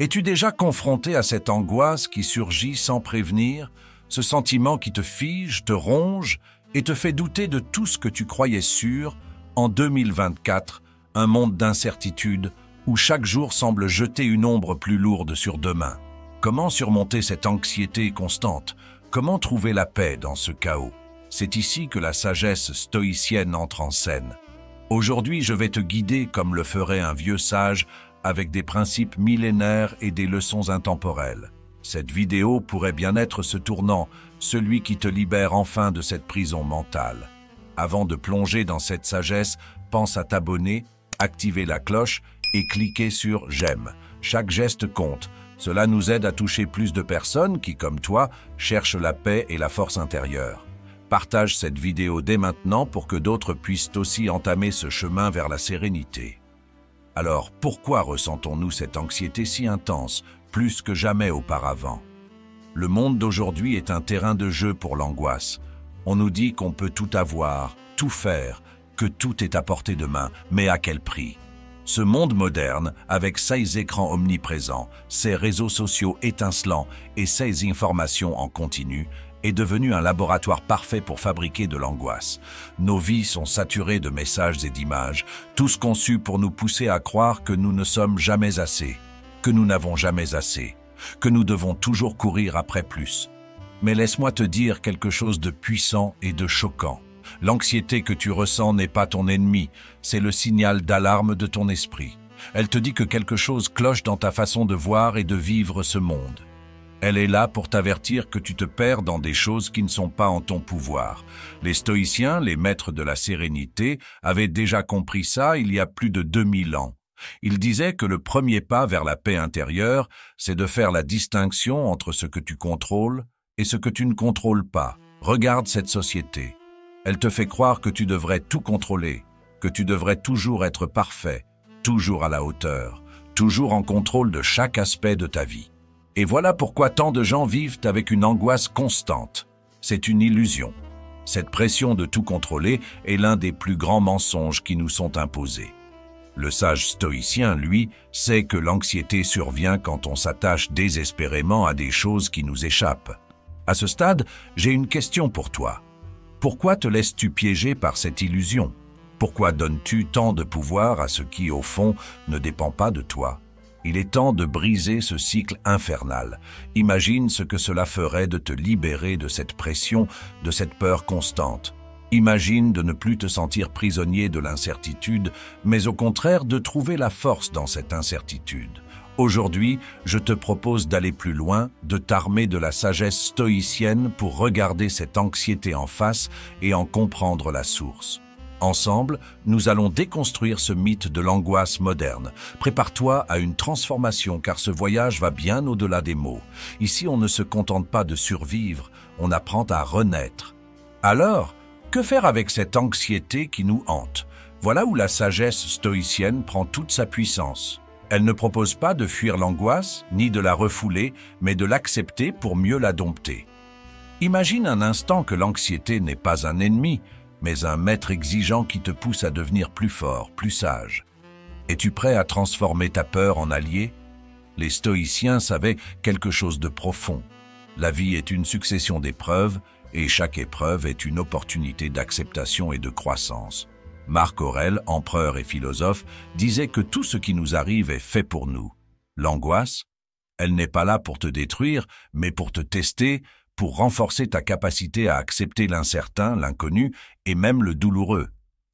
Es-tu déjà confronté à cette angoisse qui surgit sans prévenir, ce sentiment qui te fige, te ronge et te fait douter de tout ce que tu croyais sûr en 2024, un monde d'incertitude où chaque jour semble jeter une ombre plus lourde sur demain? Comment surmonter cette anxiété constante? Comment trouver la paix dans ce chaos? C'est ici que la sagesse stoïcienne entre en scène. Aujourd'hui, je vais te guider comme le ferait un vieux sage avec des principes millénaires et des leçons intemporelles. Cette vidéo pourrait bien être ce tournant, celui qui te libère enfin de cette prison mentale. Avant de plonger dans cette sagesse, pense à t'abonner, activer la cloche et cliquer sur « J'aime ». Chaque geste compte. Cela nous aide à toucher plus de personnes qui, comme toi, cherchent la paix et la force intérieure. Partage cette vidéo dès maintenant pour que d'autres puissent aussi entamer ce chemin vers la sérénité. Alors, pourquoi ressentons-nous cette anxiété si intense, plus que jamais auparavant? Le monde d'aujourd'hui est un terrain de jeu pour l'angoisse. On nous dit qu'on peut tout avoir, tout faire, que tout est à portée de main, mais à quel prix? Ce monde moderne, avec ses écrans omniprésents, ses réseaux sociaux étincelants et ses informations en continu, est devenu un laboratoire parfait pour fabriquer de l'angoisse. Nos vies sont saturées de messages et d'images, tous conçus pour nous pousser à croire que nous ne sommes jamais assez, que nous n'avons jamais assez, que nous devons toujours courir après plus. Mais laisse-moi te dire quelque chose de puissant et de choquant. L'anxiété que tu ressens n'est pas ton ennemi, c'est le signal d'alarme de ton esprit. Elle te dit que quelque chose cloche dans ta façon de voir et de vivre ce monde. Elle est là pour t'avertir que tu te perds dans des choses qui ne sont pas en ton pouvoir. Les stoïciens, les maîtres de la sérénité, avaient déjà compris ça il y a plus de 2000 ans. Ils disaient que le premier pas vers la paix intérieure, c'est de faire la distinction entre ce que tu contrôles et ce que tu ne contrôles pas. Regarde cette société. Elle te fait croire que tu devrais tout contrôler, que tu devrais toujours être parfait, toujours à la hauteur, toujours en contrôle de chaque aspect de ta vie. Et voilà pourquoi tant de gens vivent avec une angoisse constante. C'est une illusion. Cette pression de tout contrôler est l'un des plus grands mensonges qui nous sont imposés. Le sage stoïcien, lui, sait que l'anxiété survient quand on s'attache désespérément à des choses qui nous échappent. À ce stade, j'ai une question pour toi. Pourquoi te laisses-tu piéger par cette illusion? Pourquoi donnes-tu tant de pouvoir à ce qui, au fond, ne dépend pas de toi? Il est temps de briser ce cycle infernal. Imagine ce que cela ferait de te libérer de cette pression, de cette peur constante. Imagine de ne plus te sentir prisonnier de l'incertitude, mais au contraire de trouver la force dans cette incertitude. Aujourd'hui, je te propose d'aller plus loin, de t'armer de la sagesse stoïcienne pour regarder cette anxiété en face et en comprendre la source. Ensemble, nous allons déconstruire ce mythe de l'angoisse moderne. Prépare-toi à une transformation car ce voyage va bien au-delà des mots. Ici, on ne se contente pas de survivre, on apprend à renaître. Alors, que faire avec cette anxiété qui nous hante? Voilà où la sagesse stoïcienne prend toute sa puissance. Elle ne propose pas de fuir l'angoisse, ni de la refouler, mais de l'accepter pour mieux la dompter. Imagine un instant que l'anxiété n'est pas un ennemi, mais un maître exigeant qui te pousse à devenir plus fort, plus sage. Es-tu prêt à transformer ta peur en allié? Les stoïciens savaient quelque chose de profond. La vie est une succession d'épreuves, et chaque épreuve est une opportunité d'acceptation et de croissance. Marc Aurèle, empereur et philosophe, disait que tout ce qui nous arrive est fait pour nous. L'angoisse, elle n'est pas là pour te détruire, mais pour te tester, pour renforcer ta capacité à accepter l'incertain, l'inconnu et même le douloureux.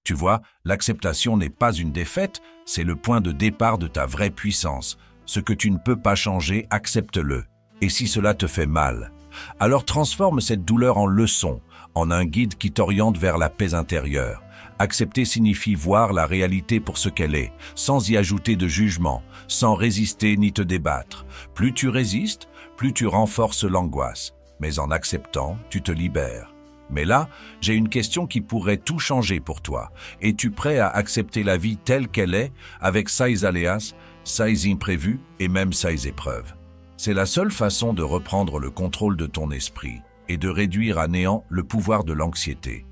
Tu vois, l'acceptation n'est pas une défaite, c'est le point de départ de ta vraie puissance. Ce que tu ne peux pas changer, accepte-le. Et si cela te fait mal, alors transforme cette douleur en leçon, en un guide qui t'oriente vers la paix intérieure. Accepter signifie voir la réalité pour ce qu'elle est, sans y ajouter de jugement, sans résister ni te débattre. Plus tu résistes, plus tu renforces l'angoisse. Mais en acceptant, tu te libères. Mais là, j'ai une question qui pourrait tout changer pour toi. Es-tu prêt à accepter la vie telle qu'elle est, avec ses aléas, ses imprévus et même ses épreuves? C'est la seule façon de reprendre le contrôle de ton esprit et de réduire à néant le pouvoir de l'anxiété.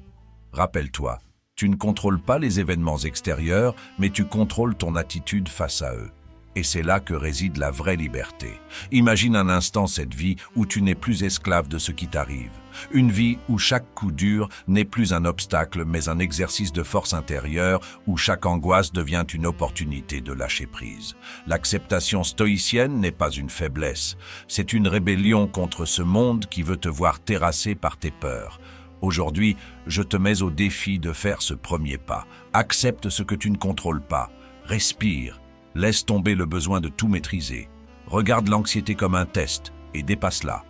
Rappelle-toi, tu ne contrôles pas les événements extérieurs, mais tu contrôles ton attitude face à eux. Et c'est là que réside la vraie liberté. Imagine un instant cette vie où tu n'es plus esclave de ce qui t'arrive. Une vie où chaque coup dur n'est plus un obstacle mais un exercice de force intérieure, où chaque angoisse devient une opportunité de lâcher prise. L'acceptation stoïcienne n'est pas une faiblesse, c'est une rébellion contre ce monde qui veut te voir terrassé par tes peurs. Aujourd'hui, je te mets au défi de faire ce premier pas. Accepte ce que tu ne contrôles pas. Respire. Laisse tomber le besoin de tout maîtriser. Regarde l'anxiété comme un test et dépasse-la.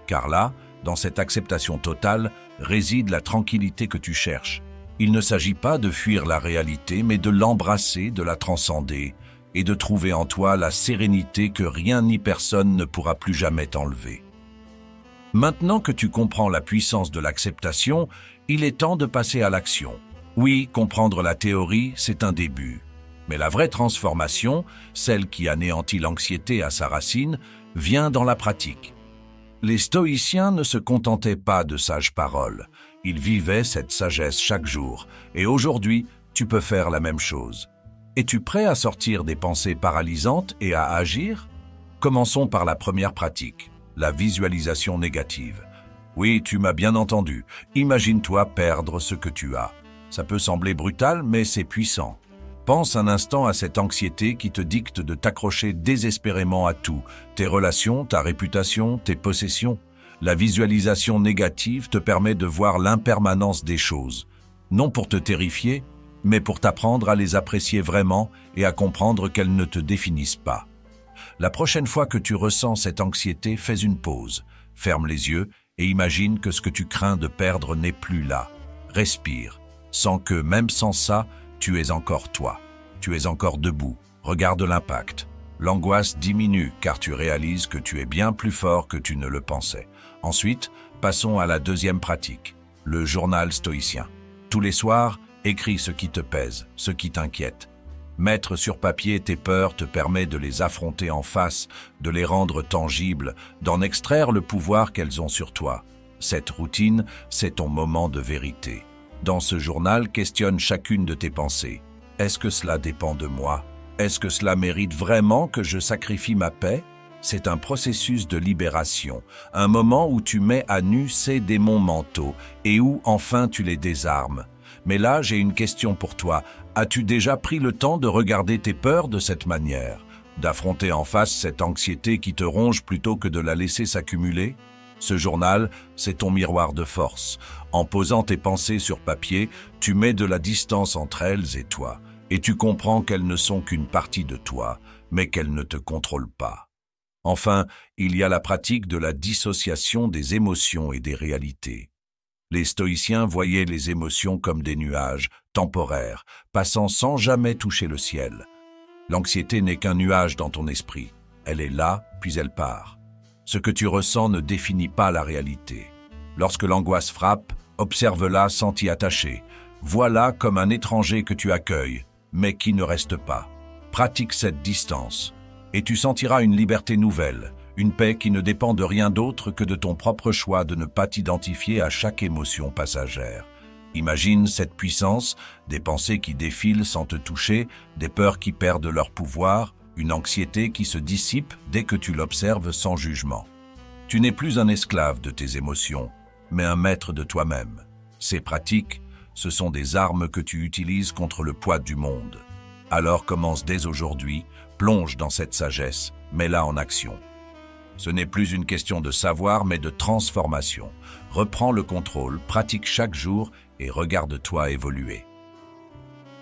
Car là, dans cette acceptation totale, réside la tranquillité que tu cherches. Il ne s'agit pas de fuir la réalité, mais de l'embrasser, de la transcender et de trouver en toi la sérénité que rien ni personne ne pourra plus jamais t'enlever. Maintenant que tu comprends la puissance de l'acceptation, il est temps de passer à l'action. Oui, comprendre la théorie, c'est un début. Mais la vraie transformation, celle qui anéantit l'anxiété à sa racine, vient dans la pratique. Les stoïciens ne se contentaient pas de sages paroles, ils vivaient cette sagesse chaque jour, et aujourd'hui, tu peux faire la même chose. Es-tu prêt à sortir des pensées paralysantes et à agir? Commençons par la première pratique, la visualisation négative. Oui, tu m'as bien entendu, imagine-toi perdre ce que tu as. Ça peut sembler brutal, mais c'est puissant. Pense un instant à cette anxiété qui te dicte de t'accrocher désespérément à tout, tes relations, ta réputation, tes possessions. La visualisation négative te permet de voir l'impermanence des choses, non pour te terrifier, mais pour t'apprendre à les apprécier vraiment et à comprendre qu'elles ne te définissent pas. La prochaine fois que tu ressens cette anxiété, fais une pause, ferme les yeux et imagine que ce que tu crains de perdre n'est plus là. Respire, sens que même sans ça, tu es encore toi. Tu es encore debout. Regarde l'impact. L'angoisse diminue car tu réalises que tu es bien plus fort que tu ne le pensais. Ensuite, passons à la deuxième pratique, le journal stoïcien. Tous les soirs, écris ce qui te pèse, ce qui t'inquiète. Mettre sur papier tes peurs te permet de les affronter en face, de les rendre tangibles, d'en extraire le pouvoir qu'elles ont sur toi. Cette routine, c'est ton moment de vérité. Dans ce journal, questionne chacune de tes pensées. Est-ce que cela dépend de moi? Est-ce que cela mérite vraiment que je sacrifie ma paix? C'est un processus de libération, un moment où tu mets à nu ces démons mentaux et où enfin tu les désarmes. Mais là, j'ai une question pour toi. As-tu déjà pris le temps de regarder tes peurs de cette manière? D'affronter en face cette anxiété qui te ronge plutôt que de la laisser s'accumuler? Ce journal, c'est ton miroir de force. En posant tes pensées sur papier, tu mets de la distance entre elles et toi, et tu comprends qu'elles ne sont qu'une partie de toi, mais qu'elles ne te contrôlent pas. Enfin, il y a la pratique de la dissociation des émotions et des réalités. Les stoïciens voyaient les émotions comme des nuages, temporaires, passant sans jamais toucher le ciel. L'anxiété n'est qu'un nuage dans ton esprit. Elle est là, puis elle part. Ce que tu ressens ne définit pas la réalité. Lorsque l'angoisse frappe, observe-la sans t'y attacher. Vois-la comme un étranger que tu accueilles, mais qui ne reste pas. Pratique cette distance, et tu sentiras une liberté nouvelle, une paix qui ne dépend de rien d'autre que de ton propre choix de ne pas t'identifier à chaque émotion passagère. Imagine cette puissance, des pensées qui défilent sans te toucher, des peurs qui perdent leur pouvoir, une anxiété qui se dissipe dès que tu l'observes sans jugement. Tu n'es plus un esclave de tes émotions, mais un maître de toi-même. Ces pratiques, ce sont des armes que tu utilises contre le poids du monde. Alors commence dès aujourd'hui, plonge dans cette sagesse, mets-la en action. Ce n'est plus une question de savoir, mais de transformation. Reprends le contrôle, pratique chaque jour et regarde-toi évoluer.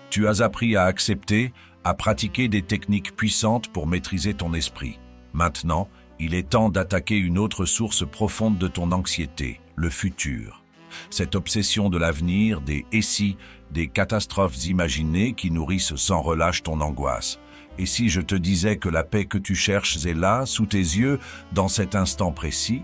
Tu as appris à accepter, à pratiquer des techniques puissantes pour maîtriser ton esprit. Maintenant, il est temps d'attaquer une autre source profonde de ton anxiété, le futur. Cette obsession de l'avenir, des « et si », des catastrophes imaginées qui nourrissent sans relâche ton angoisse. Et si je te disais que la paix que tu cherches est là, sous tes yeux, dans cet instant précis?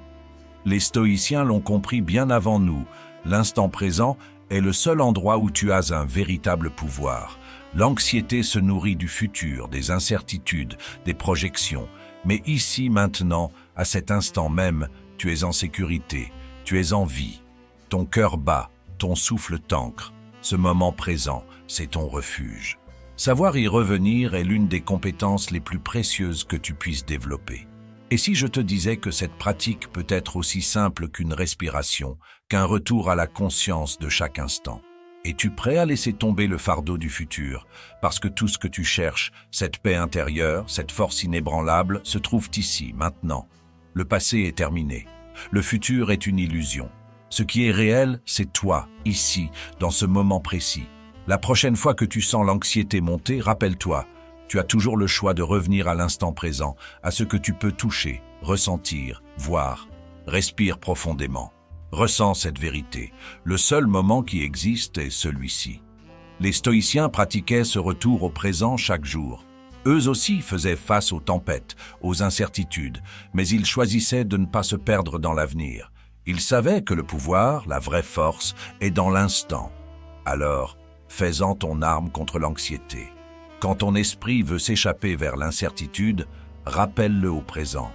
Les stoïciens l'ont compris bien avant nous. L'instant présent est le seul endroit où tu as un véritable pouvoir. L'anxiété se nourrit du futur, des incertitudes, des projections. Mais ici, maintenant, à cet instant même, tu es en sécurité, tu es en vie. Ton cœur bat, ton souffle t'ancre. Ce moment présent, c'est ton refuge. Savoir y revenir est l'une des compétences les plus précieuses que tu puisses développer. Et si je te disais que cette pratique peut être aussi simple qu'une respiration, qu'un retour à la conscience de chaque instant? Es-tu prêt à laisser tomber le fardeau du futur? Parce que tout ce que tu cherches, cette paix intérieure, cette force inébranlable, se trouve ici, maintenant. Le passé est terminé. Le futur est une illusion. Ce qui est réel, c'est toi, ici, dans ce moment précis. La prochaine fois que tu sens l'anxiété monter, rappelle-toi, tu as toujours le choix de revenir à l'instant présent, à ce que tu peux toucher, ressentir, voir. Respire profondément. Ressens cette vérité. Le seul moment qui existe est celui-ci. Les stoïciens pratiquaient ce retour au présent chaque jour. Eux aussi faisaient face aux tempêtes, aux incertitudes, mais ils choisissaient de ne pas se perdre dans l'avenir. Ils savaient que le pouvoir, la vraie force, est dans l'instant. Alors, fais-en ton arme contre l'anxiété. Quand ton esprit veut s'échapper vers l'incertitude, rappelle-le au présent.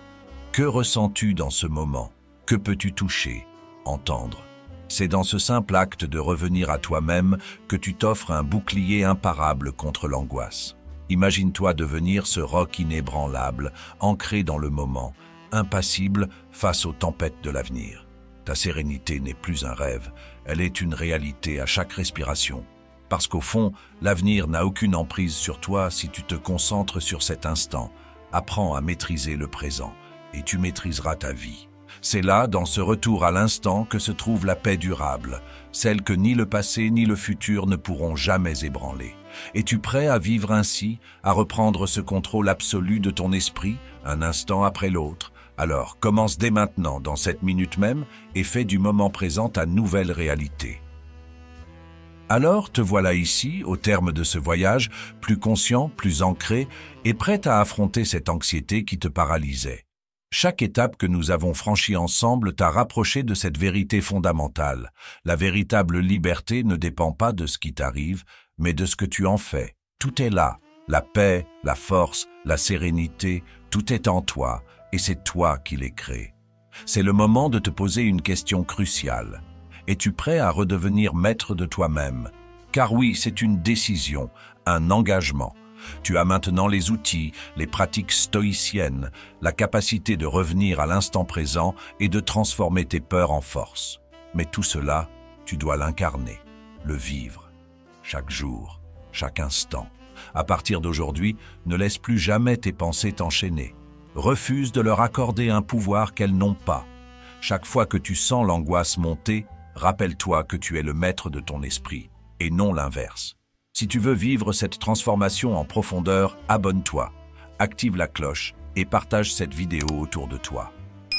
Que ressens-tu dans ce moment? Que peux-tu toucher, entendre? C'est dans ce simple acte de revenir à toi-même que tu t'offres un bouclier imparable contre l'angoisse. Imagine-toi devenir ce roc inébranlable, ancré dans le moment, impassible face aux tempêtes de l'avenir. Ta sérénité n'est plus un rêve, elle est une réalité à chaque respiration. Parce qu'au fond, l'avenir n'a aucune emprise sur toi si tu te concentres sur cet instant. Apprends à maîtriser le présent et tu maîtriseras ta vie. C'est là, dans ce retour à l'instant, que se trouve la paix durable, celle que ni le passé ni le futur ne pourront jamais ébranler. Es-tu prêt à vivre ainsi, à reprendre ce contrôle absolu de ton esprit, un instant après l'autre? Alors, commence dès maintenant, dans cette minute même, et fais du moment présent ta nouvelle réalité. Alors, te voilà ici, au terme de ce voyage, plus conscient, plus ancré, et prêt à affronter cette anxiété qui te paralysait. Chaque étape que nous avons franchie ensemble t'a rapproché de cette vérité fondamentale. La véritable liberté ne dépend pas de ce qui t'arrive, mais de ce que tu en fais. Tout est là. La paix, la force, la sérénité, tout est en toi, et c'est toi qui les crée. C'est le moment de te poser une question cruciale. Es-tu prêt à redevenir maître de toi-même? Car oui, c'est une décision, un engagement. Tu as maintenant les outils, les pratiques stoïciennes, la capacité de revenir à l'instant présent et de transformer tes peurs en force. Mais tout cela, tu dois l'incarner, le vivre, chaque jour, chaque instant. À partir d'aujourd'hui, ne laisse plus jamais tes pensées t'enchaîner. Refuse de leur accorder un pouvoir qu'elles n'ont pas. Chaque fois que tu sens l'angoisse monter, rappelle-toi que tu es le maître de ton esprit, et non l'inverse. Si tu veux vivre cette transformation en profondeur, abonne-toi, active la cloche et partage cette vidéo autour de toi.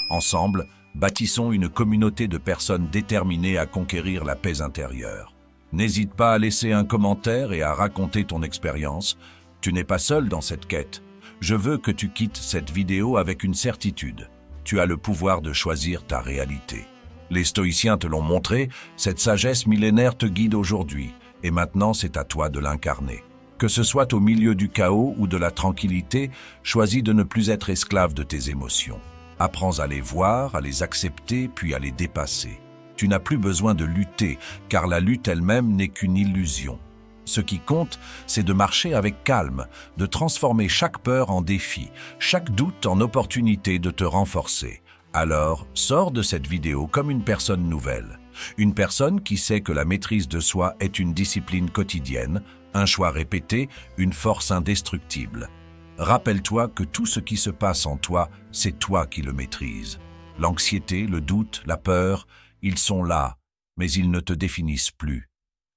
Ensemble, bâtissons une communauté de personnes déterminées à conquérir la paix intérieure. N'hésite pas à laisser un commentaire et à raconter ton expérience. Tu n'es pas seul dans cette quête. Je veux que tu quittes cette vidéo avec une certitude. Tu as le pouvoir de choisir ta réalité. Les stoïciens te l'ont montré, cette sagesse millénaire te guide aujourd'hui. Et maintenant, c'est à toi de l'incarner. Que ce soit au milieu du chaos ou de la tranquillité, choisis de ne plus être esclave de tes émotions. Apprends à les voir, à les accepter, puis à les dépasser. Tu n'as plus besoin de lutter, car la lutte elle-même n'est qu'une illusion. Ce qui compte, c'est de marcher avec calme, de transformer chaque peur en défi, chaque doute en opportunité de te renforcer. Alors, sors de cette vidéo comme une personne nouvelle. Une personne qui sait que la maîtrise de soi est une discipline quotidienne, un choix répété, une force indestructible. Rappelle-toi que tout ce qui se passe en toi, c'est toi qui le maîtrises. L'anxiété, le doute, la peur, ils sont là, mais ils ne te définissent plus.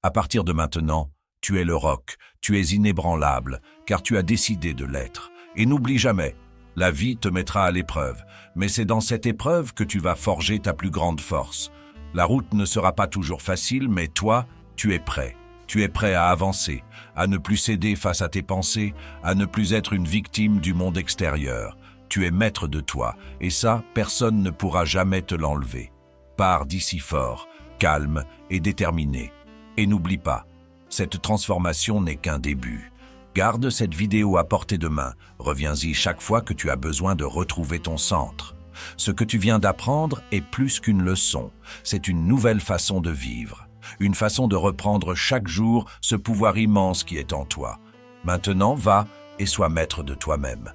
À partir de maintenant, tu es le roc, tu es inébranlable, car tu as décidé de l'être. Et n'oublie jamais, la vie te mettra à l'épreuve, mais c'est dans cette épreuve que tu vas forger ta plus grande force. La route ne sera pas toujours facile, mais toi, tu es prêt. Tu es prêt à avancer, à ne plus céder face à tes pensées, à ne plus être une victime du monde extérieur. Tu es maître de toi, et ça, personne ne pourra jamais te l'enlever. Pars d'ici fort, calme et déterminé. Et n'oublie pas, cette transformation n'est qu'un début. Garde cette vidéo à portée de main, reviens-y chaque fois que tu as besoin de retrouver ton centre. Ce que tu viens d'apprendre est plus qu'une leçon, c'est une nouvelle façon de vivre, une façon de reprendre chaque jour ce pouvoir immense qui est en toi. Maintenant, va et sois maître de toi-même.